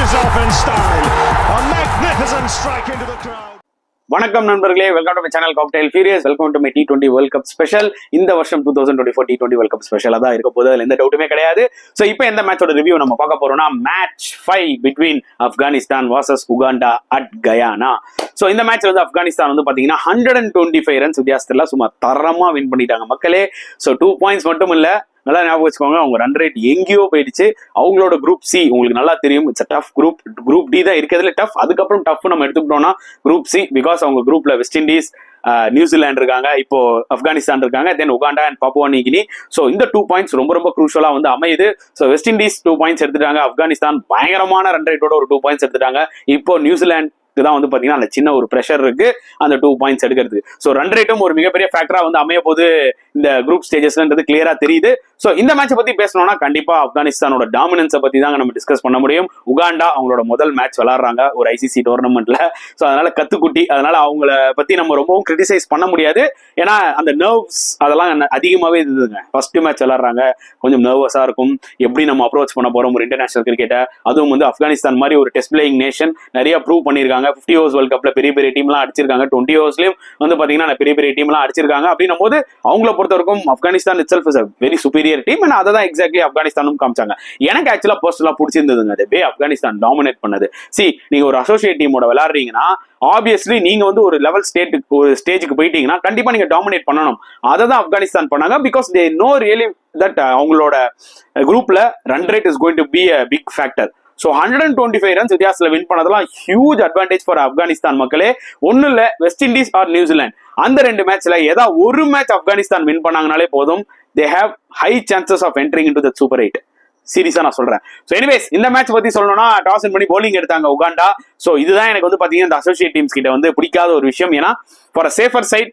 finishes off in style. A magnificent strike into the crowd. வணக்கம் நண்பர்களே, welcome to my channel cocktail furious. Welcome to my T20 world cup special. இந்த வருஷம் 2024 T20 world cup ஸ்பெஷலாக தான் இருக்க போது, அதில் எந்த டவுட்டுமே கிடையாது. ஸோ இப்போ எந்த மேட்சோட ரிவ்யூ நம்ம பார்க்க போறோம்னா, match 5 between Afghanistan versus Uganda at Guyana. So இந்த மேட்ச் வந்து ஆப்கானிஸ்தான் வந்து பார்த்தீங்கன்னா 125 ரன்ஸ் வித்தியாசத்தில் சும்மா தரமாக வின் பண்ணிட்டாங்க மக்களே. ஸோ 2 பாயிண்ட்ஸ் மட்டும் இல்லை, நல்லா ஞாபகம் வச்சுக்கோங்க, அவங்க ரன் ரேட் எங்கேயோ போயிடுச்சு. அவங்களோட குரூப் சி உங்களுக்கு நல்லா தெரியும், it's tough group. Group D தான் இருக்கிறதுல டஃப். அதுக்கப்புறம் டஃப் நம்ம எடுத்துக்கிட்டோம்னா குரூப் சி, பிகாஸ் அவங்க குரூப்ல வெஸ்ட் இண்டீஸ், நியூசிலாந்து இருக்காங்க, இப்போ ஆப்கானிஸ்தான் இருக்காங்க, then Uganda and Papua New Guinea. So இந்த 2 பாயிண்ட்ஸ் ரொம்ப ரொம்ப குரூஷலா வந்து அமையுது. ஸோ வெஸ்ட் இண்டீஸ் 2 பாயிண்ட்ஸ் எடுத்துட்டாங்க, ஆப்கானிஸ்தான் பயங்கரமான ரன் ரேட்டோட ஒரு 2 பாயிண்ட்ஸ் எடுத்துட்டாங்க. இப்போ நியூசிலாந்து தான் வந்து பாத்தீங்கன்னா அந்த சின்ன ஒரு ப்ரெஷர் இருக்கு அந்த 2 பாயிண்ட்ஸ் எடுக்கிறது. ஸோ ரன் ரேட்டும் ஒரு மிகப்பெரிய ஃபேக்டரா வந்து அமைய போது இந்த குரூப் ஸ்டேஜஸ்ன்றது கிளியரா தெரியுது. ஸோ இந்த மேட்சை பத்தி பேசணும்னா கண்டிப்பா ஆப்கானிஸ்தானோட டாமினன்ஸை பத்தி தாங்க நம்ம டிஸ்கஸ் பண்ண முடியும். உகாண்டா அவங்களோட முதல் மேட்ச் விளையாடுறாங்க ஒரு ஐசிசி டோர்னமெண்ட்ல. ஸோ அதனால கத்துக்குட்டி, அதனால அவங்கள பத்தி நம்ம ரொம்பவும் கிரிட்டிசைஸ் பண்ண முடியாது. ஏன்னா அந்த நர்வ்ஸ் அதெல்லாம் அதிகமாவே இருந்ததுங்க. ஃபர்ஸ்ட் மேட்ச் விளையாடுறாங்க, கொஞ்சம் நர்வஸா இருக்கும், எப்படி நம்ம அப்ரோச் பண்ண போறோம் ஒரு இன்டர்நேஷனல் கிரிக்கெட்டை. அதுவும் வந்து ஆப்கானிஸ்தான் மாதிரி ஒரு டெஸ்ட் பிளேயிங் நேஷன் நிறைய ப்ரூவ் பண்ணிருக்காங்க. 50 ஓவர்ஸ் வேர்ல்ட் கப்ல பெரிய பெரிய டீம்லாம் அடிச்சிருக்காங்க. 20 ஓவர்ஸ்லயும் வந்து பாத்தீங்கன்னா பெரிய பெரிய டீம்லாம் அடிச்சிருக்காங்க. அப்படின்னும் போது அவங்கள பொறுத்தவரைக்கும் Afghanistan itself is a very superior team. And அதை தான் எக்ஸாக்ட்லி ஆப்கானிஸ்தானும் காமிச்சாங்க. எனக்கு ஆக்சுவலா பர்சனலா பிடிச்சிருந்ததுங்க அது வே ஆப்கானிஸ்தான் டாமினேட் பண்ணது. நீங்க ஒரு அசோசியேட் டீமோட விளையாடுறீங்கன்னா ஆப்வியஸ்லி நீங்க வந்து ஒரு லெவல் ஒரு ஸ்டேஜுக்கு போயிட்டீங்கன்னா கண்டிப்பா நீங்க டாமினேட் பண்ணணும். அதை தான் ஆப்கானிஸ்தான் பண்ணாங்க. Because they know really that அவங்களோட குரூப்ல run rate is going to be a big factor. So 125 runs வித்தியாசத்தில் வின் பண்ணதெல்லாம் ஹியூஜ் அட்வான்டேஜ் ஃபார் ஆப்கானிஸ்தான் மக்களே. ஒன்னும் இல்லை, வெஸ்ட் இண்டீஸ் ஆர் நியூசிலாந்து அந்த 2 மேட்ச்ல ஏதாவது ஒரு மேட்ச் ஆப்கானிஸ்தான் வின் பண்ணாங்கனாலே போதும், they have high chances of entering into the super 8. சீரியஸா நான் சொல்றேன். ஸோ எனிவேஸ் இந்த மேட்ச் பத்தி சொல்லணும்னா, டாஸ் வின் பண்ணி பவுலிங் எடுத்தாங்க உகாண்டா. ஸோ இதுதான் எனக்கு வந்து பாத்தீங்கன்னா இந்த அசோசியேட் டீம்ஸ் கிட்ட வந்து பிடிக்காத ஒரு விஷயம். ஏன்னா for safer side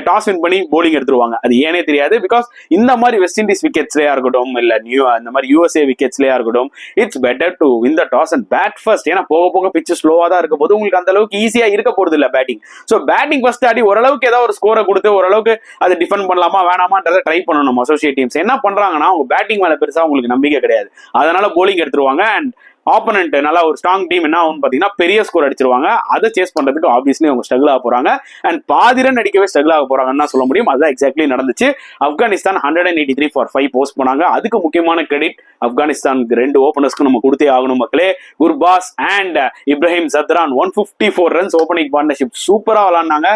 toss win பண்ணி போலிங் எடுத்துருவாங்க. அது ஏனே தெரியாது. பிகாஸ் இந்த மாதிரி வெஸ்ட் இண்டீஸ் விக்கெட்ஸ்லயா இருக்கட்டும், இல்ல இந்த மாதிரி யூஎஸ்ஏ விக்கெட்ஸ்லயா இருக்கட்டும், it's better to win the toss and bat first. ஏன்னா போக போக பிச்சு ஸ்லோவா தான் இருக்க போது உங்களுக்கு அந்த அளவுக்கு ஈஸியா இருக்க போறது இல்ல பேட்டிங். ஸோ பேட்டிங் ஃபர்ஸ்ட் ஆடி ஓரளவுக்கு ஏதாவது ஒரு ஸ்கோரை கொடுத்து ஓரளவுக்கு அதை டிஃபெண்ட் பண்ணலாமா வேணாமான்றதை ட்ரை பண்ணணும். அசோசியேட் டீம்ஸ் என்ன பண்றாங்கன்னா, அவங்க பேட்டிங் மேல பெருசா உங்களுக்கு நம்பிக்கை கிடையாது, அதனால போலிங் எடுத்துருவாங்க. அண்ட் ஆப்போனன்ட் நல்லா ஒரு ஸ்ட்ராங் டீம் என்ன ஆகும் பாத்தீங்கன்னா பெரிய ஸ்கோர் அடிச்சிருவாங்க. அதை சேஸ் பண்றதுக்கு ஆப்வியஸ்லி அவங்க ஸ்ட்ரகிள் ஆக போறாங்க. அண்ட் பாதி ரன் அடிக்கவே ஸ்ட்ரகிள் ஆக போறாங்கன்னு சொல்ல முடியும். அதுதான் எக்ஸாக்ட்லி நடந்துச்சு. ஆப்கானிஸ்தான் 183 for 5 போஸ்ட் பண்ணாங்க. அதுக்கு முக்கியமான கிரெடிட் ஆப்கானிஸ்தானுக்கு 2 ஓபனர்ஸ்க்கு நம்ம கொடுத்தே ஆகணும் மக்களே. Gurbaz and Ibrahim Zadran 154 runs opening partnership சூப்பரா விளாண்டாங்க.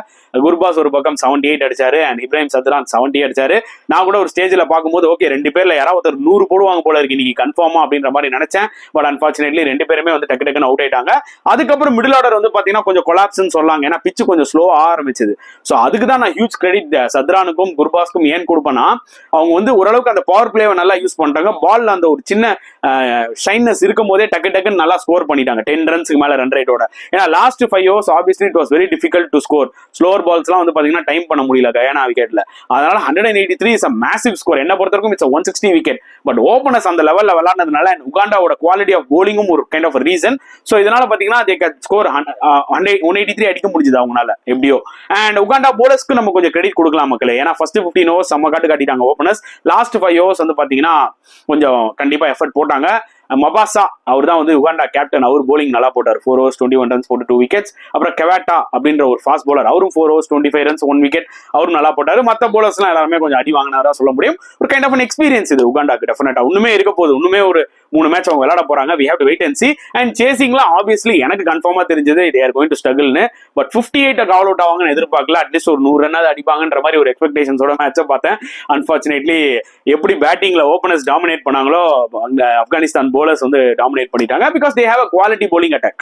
குர்பாஸ் ஒரு பக்கம் 78 அடிச்சாரு அண்ட் இப்ராஹிம் சத்ரான் 70 அடிச்சாரு. நான் கூட ஒரு ஸ்டேஜ்ல பார்க்கும்போது ஓகே 2 பேர்ல யாராவது 100 போடுவாங்க போல இருக்கு இன்னைக்கு கன்ஃபார்மா அப்படின்ற மாதிரி நினைச்சேன். பட் அன்பார்ச்சுனேட்லி 2 பேருமே வந்து டக்கு டக்குன்னு அவுட் ஆயிட்டாங்க. அதுக்கப்புறம் மிடில் ஆர்டர் வந்து பாத்தீங்கன்னா கொஞ்சம் கொலாப்ஸ்ன்னு சொல்லலாம். ஏன்னா பிச்சு கொஞ்சம் ஸ்லோ ஆரம்பிச்சது. ஸோ அதுக்கு தான் நான் ஹியூஜ் கிரெடிட் சத்ரானுக்கும் குர்பாஸ்க்கும் ஏன் கொடுப்பேன்னா, அவங்க வந்து ஓரளவுக்கு அந்த பவர் பிளேவை நல்லா யூஸ் பண்றாங்க. பால்ல அந்த ஒரு சின்ன ஷைனஸ் இருக்கும் போதே டக்கு டக்குன்னு நல்லா ஸ்கோர் பண்ணிட்டாங்க 10 ரன்ஸ்க்கு மேல ரன் ரேட்டோட. ஏன்னா last 5 overs obviously it was very difficult to score. Slower பால்ஸ்லாம் வந்து பாத்தீங்கன்னா டைம் பண்ண முடியல கயானா விக்கெட்ல. அதனால 183 இஸ் a massive score. என்ன பொறுத்தவரைக்கும் இட்ஸ் 160 விக்கெட். பட் ஓபனர்ஸ் அந்த லெவல்ல விளையாடுறதுனால உகாண்டாவோட குவாலிட்டி ஆஃப் போலிங்கும் ஒரு கைண்ட் ஆஃப் ரீசன். ஸோ இதனால பாத்தீங்கன்னா தே கேன் ஸ்கோர் 183 அடிக்க முடிஞ்சது அவங்களால எப்படியோ. அண்ட் உகாண்டா போலர்ஸ்க்கு நம்ம கொஞ்சம் கிரெடிட் கொடுக்கலாம் மக்களே. ஏன்னா ஃபர்ஸ்ட் 15 ஓவர்ஸ் நம்ம காட்டிட்டாங்க ஓபனர்ஸ். லாஸ்ட் 5 ஓவர்ஸ் வந்து பாத்தீங்கன்னா கொஞ்சம் கண்டிப்பா எஃபர்ட் போட்டாங்க. மபாசா அவர் தான் வந்து உகாண்டா கேப்டன். அவர் போலிங் நல்லா போட்டார். 4 overs 21 runs போட்டு 2 wickets. அப்புறம் கெவாட்டா அப்படின்ற ஒரு ஃபாஸ்ட் போலர், அவரும் 4 overs 25 runs 1 wicket, அவரும் நல்லா போட்டாரு. மற்ற போலர்ஸ்லாம் எல்லாருமே கொஞ்சம் அடி வாங்கினாரா சொல்ல முடியும். ஒரு கைண்ட் ஆஃப் எக்ஸ்பீரியன்ஸ் இது உகாண்டாக்கு டெஃபினட்டா. ஒண்ணுமே இருக்க போகுது, ஒண்ணுமே ஒரு 3 மேட்ச் அவங்க விளையாட போறாங்க. we have to wait and see. And சேசிங்லாம் ஆப்வியஸ்லி எனக்கு கன்ஃபார்மா தெரிஞ்சது they are going to struggle னு. பட் 58 ஆல் அவுட் ஆவாங்கன்னு எதிர்பார்க்கல. அட்லீஸ்ட் ஒரு 100 ரன் அடிப்பாங்கன்ற மாதிரி ஒரு எக்ஸ்பெக்டேஷன்ஸோட மேட்சை பார்த்தேன். அன்பார்ச்சுனேட்லி எப்படி பேட்டிங்ல ஓபனர்ஸ் டாமினேட் பண்ணாங்களோ அங்க ஆப்கானிஸ்தான் போலர்ஸ் வந்து டாமினேட் பண்ணிட்டாங்க. Because they have a quality bowling attack.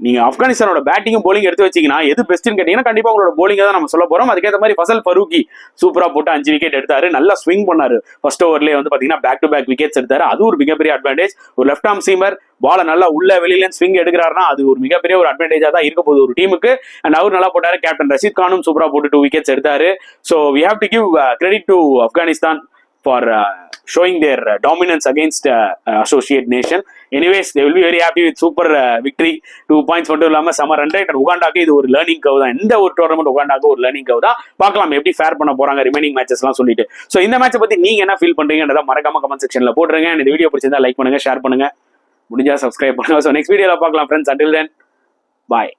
நீங்க ஆப்கானிஸ்தானோட பேட்டிங்கும் போலிங் எடுத்து வச்சீங்கன்னா எது பெஸ்ட்னு கேட்டீங்கன்னா கண்டிப்பா உங்களோட போலிங்கை தான் நம்ம சொல்ல போறோம். அதுக்கேற்ற மாதிரி ஃபசல் ஃபரூக்கி சூப்பரா போட்டு 5 விக்கெட் எடுத்தாரு. நல்லா ஸ்விங் பண்ணாரு. ஃபர்ஸ்ட் ஓவர்லேயே வந்து பாத்தீங்கன்னா பேக் டு பேக் விக்கெட்ஸ் எடுத்தாரு. அது ஒரு மிகப்பெரிய அட்வான்டேஜ். ஒரு லெஃப்ட் ஆர்ம் சீமர் பால நல்லா உள்ள வெளியில ஸ்விங் எடுக்கிறாருன்னா அது ஒரு மிகப்பெரிய ஒரு அட்வான்டேஜா தான் இருக்க போகுது ஒரு டீமுக்கு. அண்ட் அவர் நல்லா போட்டாரு. கேப்டன் ரஷீத் கானும் சூப்பரா போட்டு 2 விக்கெட்ஸ் எடுத்தாரு. So we have to give credit to Afghanistan for showing their dominance against associate nation. Anyways, they will be very happy with super victory. 2 points மட்டும் இல்லாம சம ரன் ரேட். உகாண்டாக்கு இது ஒரு லேர்னிங் கர்வ் தான். இந்த ஒரு டோர்னமெண்ட் உகாண்டாக்கு ஒரு லேர்னிங் கர்வ் தான். பார்க்கலாம் எப்படி ஃபேர் பண்ண போறாங்க ரிமைனிங் மேட்சஸ்லாம் சொல்லிட்டு. ஸோ இந்த மேட்சை பத்தி நீங்க என்ன ஃபீல் பண்றீங்கன்றத மறக்காம கமெண்ட் செக்ஷன்ல போட்டுருங்க. இந்த வீடியோ பிடிச்சிருந்தா லைக் பண்ணுங்க, ஷேர் பண்ணுங்க. முடிஞ்சா சப்ஸ்கிரைப் பண்ணுங்க. ஸோ நெக்ஸ்ட் வீடியோல பார்க்கலாம் ஃப்ரெண்ட்ஸ். அண்டில் தென் பாய்.